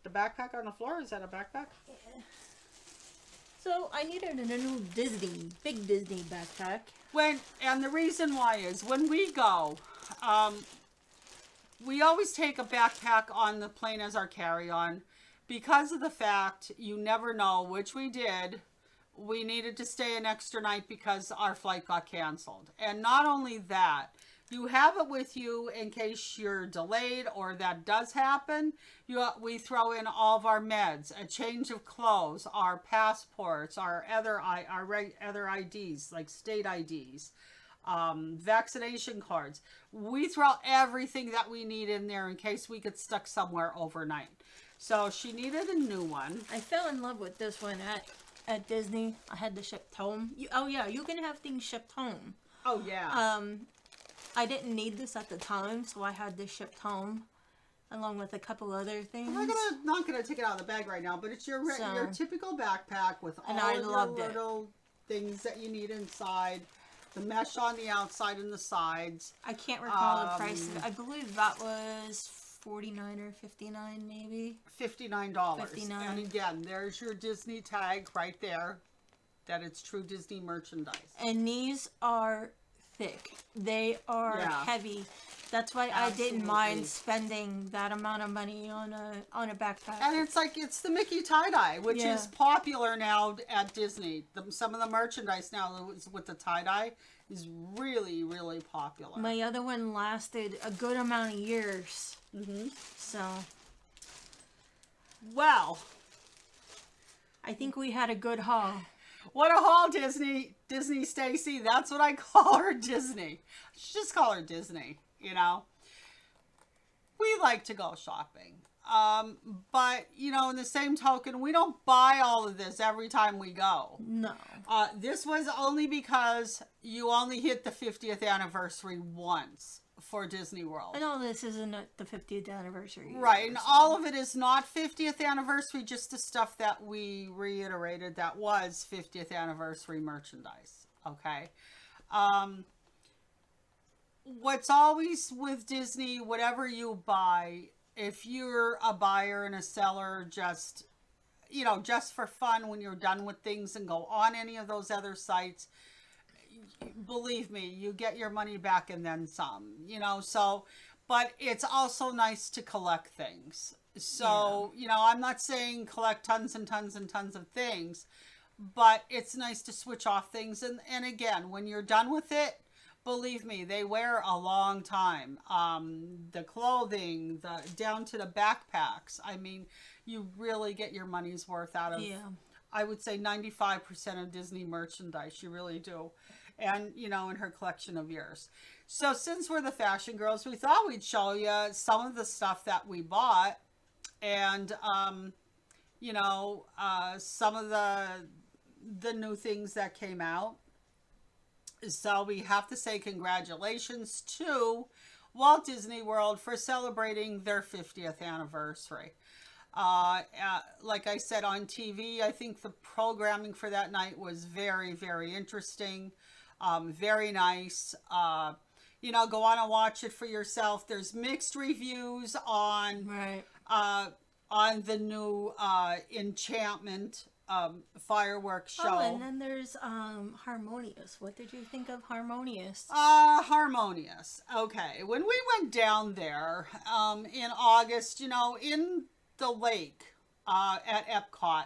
Speaker 1: backpack on the floor? Is that a backpack?
Speaker 2: Yeah. So I needed a new big Disney backpack.
Speaker 1: And the reason why is when we go, we always take a backpack on the plane as our carry-on because of the fact you never know, which we did. We needed to stay an extra night because our flight got canceled. And not only that, you have it with you in case you're delayed or that does happen. We throw in all of our meds, a change of clothes, our passports, our other IDs, like state IDs, vaccination cards. We throw everything that we need in there in case we get stuck somewhere overnight. So she needed a new one.
Speaker 2: I fell in love with this one at Disney. I had the shipped home. You can have things shipped home.
Speaker 1: Oh, yeah.
Speaker 2: I didn't need this at the time, so I had this shipped home, along with a couple other things.
Speaker 1: I'm not gonna take it out of the bag right now, but it's your typical backpack with all your little things that you need inside. The mesh on the outside and the sides.
Speaker 2: I can't recall the price. I believe that was $49 or $59, maybe.
Speaker 1: $59.
Speaker 2: $59.
Speaker 1: And again, there's your Disney tag right there, that it's true Disney merchandise.
Speaker 2: And these are thick. They are heavy. That's why I didn't mind spending that amount of money on a backpack.
Speaker 1: And it's like, it's the Mickey tie-dye, which is popular now at Disney. Some of the merchandise now with the tie-dye is really, really popular.
Speaker 2: My other one lasted a good amount of years. So.
Speaker 1: Well.
Speaker 2: I think we had a good haul.
Speaker 1: What a haul, Disney. Disney Stacy. That's what I call her, Disney. I should just call her Disney, you know. We like to go shopping. But, you know, in the same token, we don't buy all of this every time we go.
Speaker 2: No.
Speaker 1: This was only because you only hit the 50th anniversary once for Disney World.
Speaker 2: And all this isn't the 50th anniversary.
Speaker 1: Right, and all of it is not 50th anniversary, just the stuff that we reiterated that was 50th anniversary merchandise, okay? What's always with Disney, whatever you buy, if you're a buyer and a seller, just, you know, just for fun when you're done with things and go on any of those other sites, believe me, you get your money back and then some, you know, so, but it's also nice to collect things. So, you know, I'm not saying collect tons and tons and tons of things, but it's nice to switch off things. And again, when you're done with it, believe me, they wear a long time. The clothing, down to the backpacks. I mean, you really get your money's worth out of, I would say 95% of Disney merchandise. You really do. And, you know, in her collection of years. So since we're the fashion girls, we thought we'd show you some of the stuff that we bought. And, you know, some of the new things that came out. So we have to say congratulations to Walt Disney World for celebrating their 50th anniversary. Like I said, on TV, I think the programming for that night was very, very interesting. Very nice. You know, go on and watch it for yourself. There's mixed reviews on the new Enchantment fireworks show.
Speaker 2: Oh, and then there's Harmonious. What did you think of Harmonious?
Speaker 1: Harmonious. Okay, when we went down there in August, you know, in the lake at Epcot,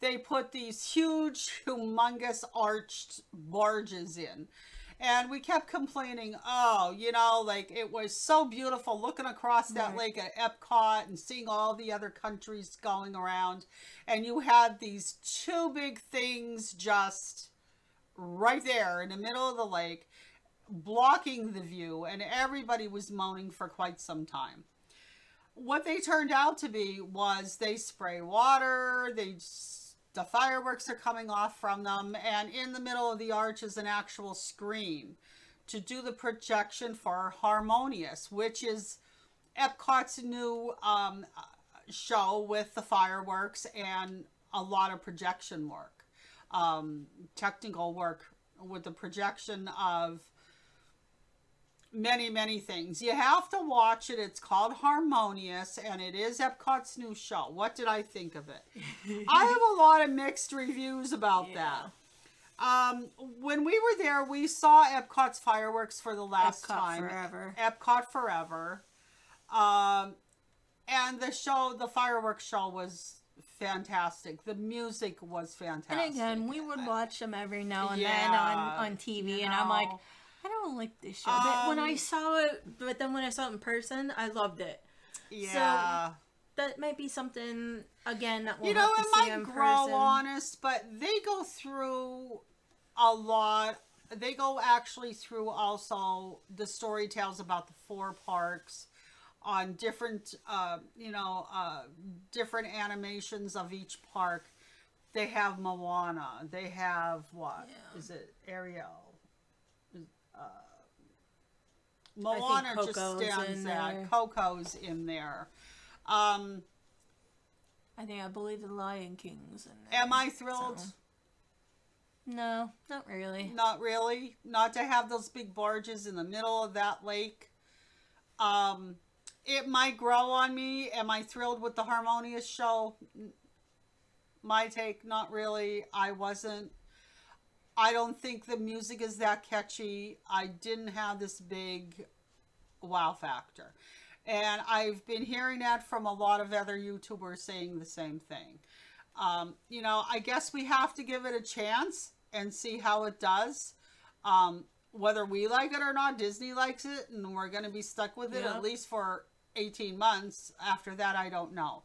Speaker 1: they put these huge, humongous arched barges in. And we kept complaining, oh, you know, like it was so beautiful looking across that lake at Epcot and seeing all the other countries going around. And you had these two big things just right there in the middle of the lake, blocking the view. And everybody was moaning for quite some time. What they turned out to be was they spray water, the fireworks are coming off from them, and in the middle of the arch is an actual screen to do the projection for Harmonious, which is Epcot's new show with the fireworks and a lot of projection work, technical work with the projection of many, many things. You have to watch it. It's called Harmonious, and it is Epcot's new show. What did I think of it? I have a lot of mixed reviews about that. When we were there, we saw Epcot's fireworks for the last time. Epcot Forever. And the fireworks show was fantastic. The music was fantastic.
Speaker 2: And again, we would watch them every now and then on TV, and I'm like, I don't like this show. But when I saw it, then when I saw it in person, I loved it.
Speaker 1: Yeah.
Speaker 2: So that might be something, again, that we'll
Speaker 1: you know,
Speaker 2: have to
Speaker 1: it
Speaker 2: see in
Speaker 1: might grow
Speaker 2: person.
Speaker 1: honest, but they go through a lot. They go actually through also the story tales about the 4 parks on different, different animations of each park. They have Moana. They have what? Is it Ariel? Moana just stands out. Coco's in there.
Speaker 2: I believe the Lion King's in there.
Speaker 1: Am I thrilled?
Speaker 2: So. No, not really.
Speaker 1: Not really? Not to have those big barges in the middle of that lake. It might grow on me. Am I thrilled with the Harmonious show? My take, not really. I wasn't. I don't think the music is that catchy. I didn't have this big wow factor. And I've been hearing that from a lot of other YouTubers saying the same thing. I guess we have to give it a chance and see how it does. Whether we like it or not, Disney likes it, and we're going to be stuck with it at least for 18 months. After that, I don't know.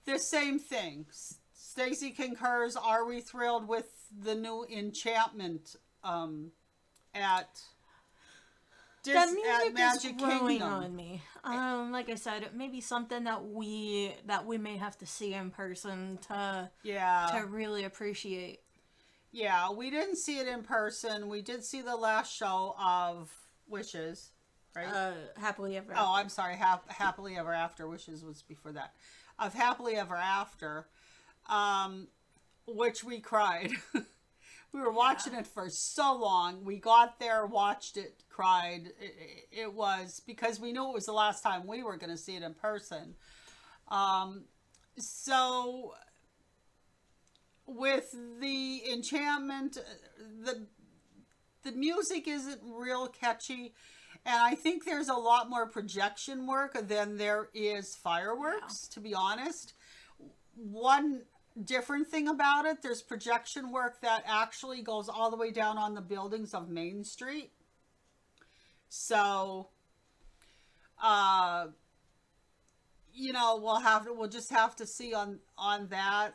Speaker 1: The same thing. Stacy concurs. Are we thrilled with the new enchantment at
Speaker 2: that music
Speaker 1: at Magic
Speaker 2: is growing
Speaker 1: Kingdom?
Speaker 2: on me. Like I said, it may be something that we may have to see in person to really appreciate.
Speaker 1: Yeah, we didn't see it in person. We did see the last show of Wishes, right?
Speaker 2: Happily Ever After.
Speaker 1: Oh, I'm sorry. Happily Ever After. Wishes was before that. Of Happily Ever After, which we cried. We were watching it for so long. We got there, watched it, cried. It was because we knew it was the last time we were going to see it in person. So with the enchantment, the music isn't real catchy, and I think there's a lot more projection work than there is fireworks, to be honest. One different thing about it, there's projection work that actually goes all the way down on the buildings of Main Street. So we'll just have to see on that.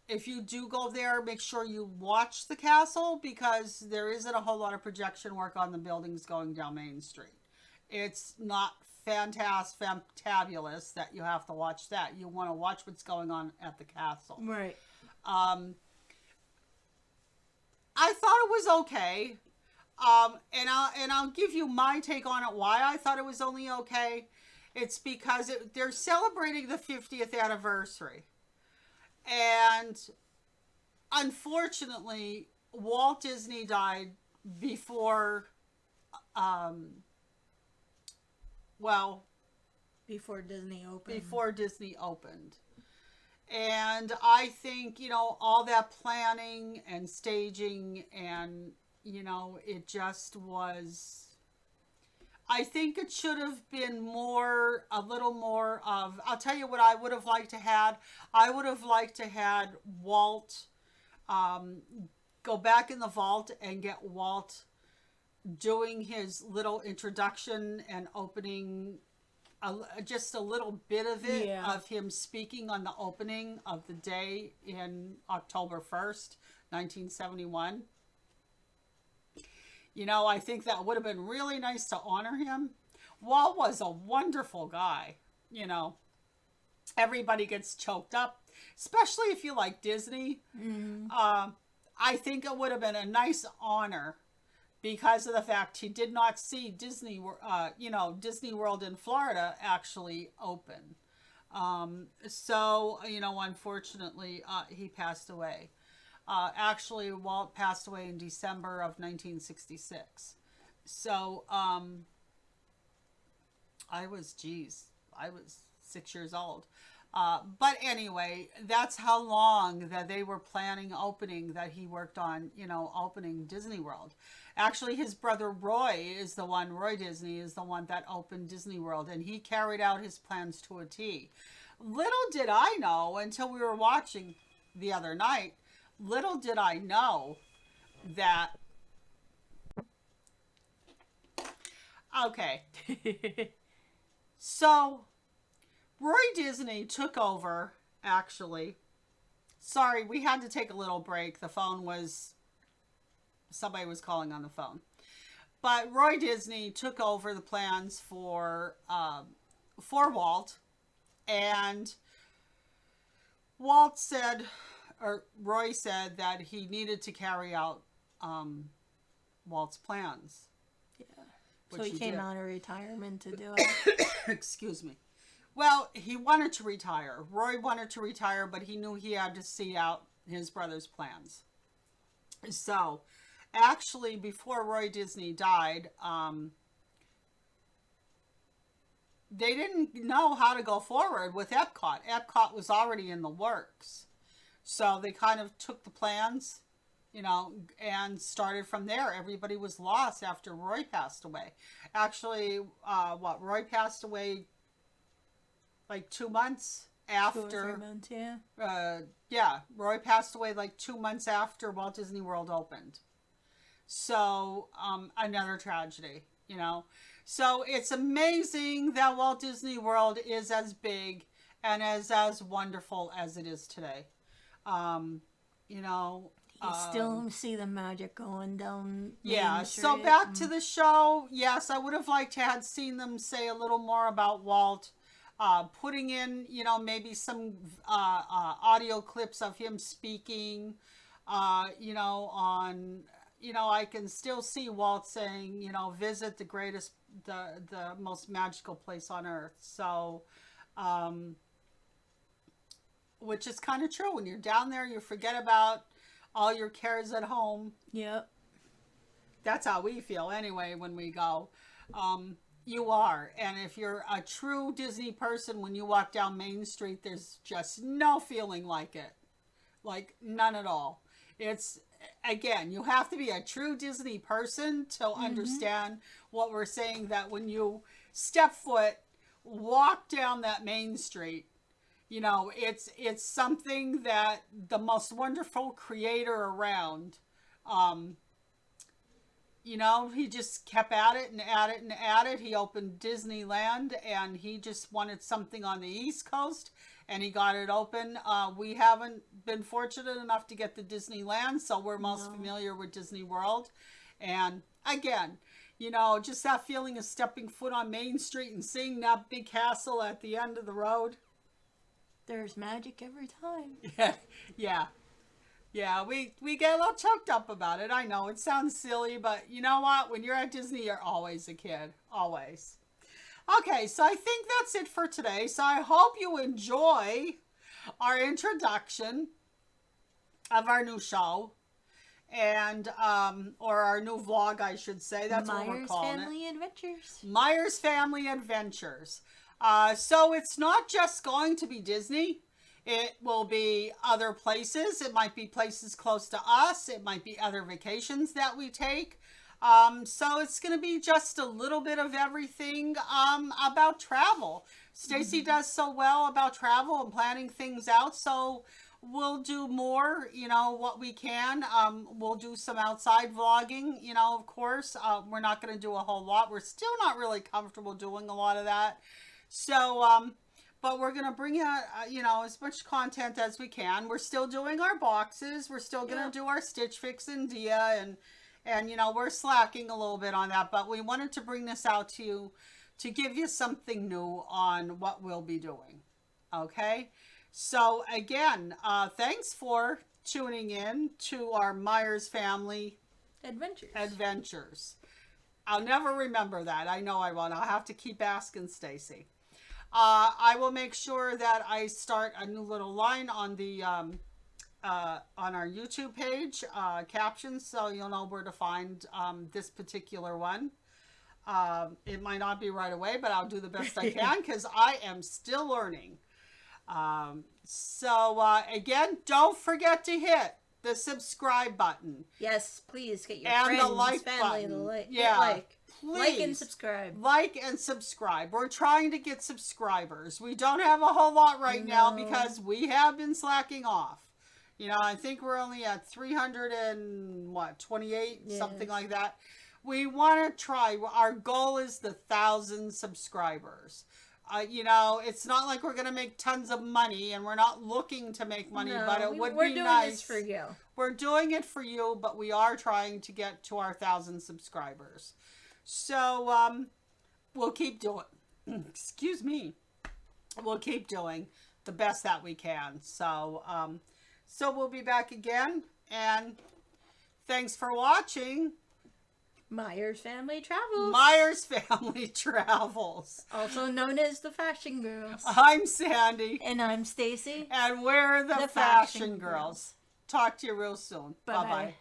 Speaker 1: If you do go there, make sure you watch the castle, because there isn't a whole lot of projection work on the buildings going down Main Street. It's not fantabulous that you have to watch that. You want to watch what's going on at the castle.
Speaker 2: Right.
Speaker 1: I thought it was okay. And I'll give you my take on it. Why I thought it was only okay. It's because they're celebrating the 50th anniversary. And unfortunately, Walt Disney died before,
Speaker 2: before Disney opened.
Speaker 1: Before Disney opened. And I think, all that planning and staging and, it just was... I think it should have been a little more of, I'll tell you what I would have liked to had. I would have liked to had Walt go back in the vault and get Walt doing his little introduction and opening, just a little bit of it, of him speaking on the opening of the day in October 1st, 1971. I think that would have been really nice to honor him. Walt was a wonderful guy. Everybody gets choked up, especially if you like Disney. Mm-hmm. I think it would have been a nice honor because of the fact he did not see Disney World in Florida actually open. Unfortunately, he passed away. Actually, Walt passed away in December of 1966. So, I was 6 years old. But anyway, that's how long that they were planning opening, that he worked on, opening Disney World. Actually, his brother Roy Disney is the one that opened Disney World, and he carried out his plans to a T. Little did I know, until we were watching the other night, little did I know that... Okay. So, Roy Disney took over, actually. Sorry, we had to take a little break. Somebody was calling on the phone. But Roy Disney took over the plans for Walt. And Roy said that he needed to carry out Walt's plans.
Speaker 2: Yeah. So he came out of retirement to do it.
Speaker 1: Excuse me. Well, he wanted to retire. Roy wanted to retire, but he knew he had to see out his brother's plans. So, actually, before Roy Disney died, they didn't know how to go forward with Epcot. Epcot was already in the works. So they kind of took the plans and started from there. Everybody was lost after Roy passed away. Actually, Roy passed away like 2 months after.
Speaker 2: 2 or 3 months,
Speaker 1: yeah. Roy passed away like 2 months after Walt Disney World opened. So, another tragedy, So it's amazing that Walt Disney World is as big and as wonderful as it is today.
Speaker 2: You still see the magic going down.
Speaker 1: Yeah, so back to the show. Yes, I would have liked to have seen them say a little more about Walt. Putting in, maybe some audio clips of him speaking, I can still see Walt saying, visit the most magical place on earth. So, which is kind of true. When you're down there, you forget about all your cares at home.
Speaker 2: Yep.
Speaker 1: That's how we feel anyway when we go. You are. And if you're a true Disney person, when you walk down Main Street, there's just no feeling like it. Like, none at all. It's, again, you have to be a true Disney person to understand what we're saying, that when you step foot, walk down that Main Street, it's something that the most wonderful creator around, he just kept at it and at it and at it. He opened Disneyland, and he just wanted something on the East Coast, and he got it open. We haven't been fortunate enough to get to Disneyland, so we're most familiar with Disney World. And again, just that feeling of stepping foot on Main Street and seeing that big castle at the end of the road.
Speaker 2: There's magic every time.
Speaker 1: Yeah, we get a little choked up about it. I know, it sounds silly, but you know what? When you're at Disney, you're always a kid. Always. Okay, so I think that's it for today. So I hope you enjoy our introduction of our new show. And, or our new vlog, I should say. That's what we're calling it.
Speaker 2: Myers Family Adventures.
Speaker 1: Myers Family Adventures. So it's not just going to be Disney. It will be other places. It might be places close to us. It might be other vacations that we take. So it's going to be just a little bit of everything about travel. Stacy does so well about travel and planning things out. So we'll do more, what we can. We'll do some outside vlogging, of course. We're not going to do a whole lot. We're still not really comfortable doing a lot of that. So, but we're going to bring out, as much content as we can. We're still doing our boxes. We're still going to do our Stitch Fix and Dia, and we're slacking a little bit on that, but we wanted to bring this out to you to give you something new on what we'll be doing. Okay? So again, thanks for tuning in to our Myers Family Adventures. I'll never remember that. I know I won't. I'll have to keep asking Stacy. I will make sure that I start a new little line on the on our YouTube page, captions, so you'll know where to find this particular one. It might not be right away, but I'll do the best I can because I am still learning. So again, don't forget to hit the subscribe button.
Speaker 2: Yes, please get your
Speaker 1: and
Speaker 2: friends,
Speaker 1: the like
Speaker 2: family,
Speaker 1: button.
Speaker 2: Please. Like and subscribe.
Speaker 1: Like and subscribe. We're trying to get subscribers. We don't have a whole lot right now because we have been slacking off. I think we're only at 328, something like that. We want to try. Our goal is the 1,000 subscribers. It's not like we're going to make tons of money, and we're not looking to make money, but it would be nice.
Speaker 2: We're doing this for you.
Speaker 1: We're doing it for you, but we are trying to get to our 1,000 subscribers. So, we'll keep doing, excuse me, we'll keep doing the best that we can. So, so we'll be back again, and thanks for watching.
Speaker 2: Myers Family Travels.
Speaker 1: Myers Family Travels.
Speaker 2: Also known as the Fashion Girls.
Speaker 1: I'm Sandy.
Speaker 2: And I'm Stacy.
Speaker 1: And we're the Fashion Girls. Talk to you real soon. Bye-bye.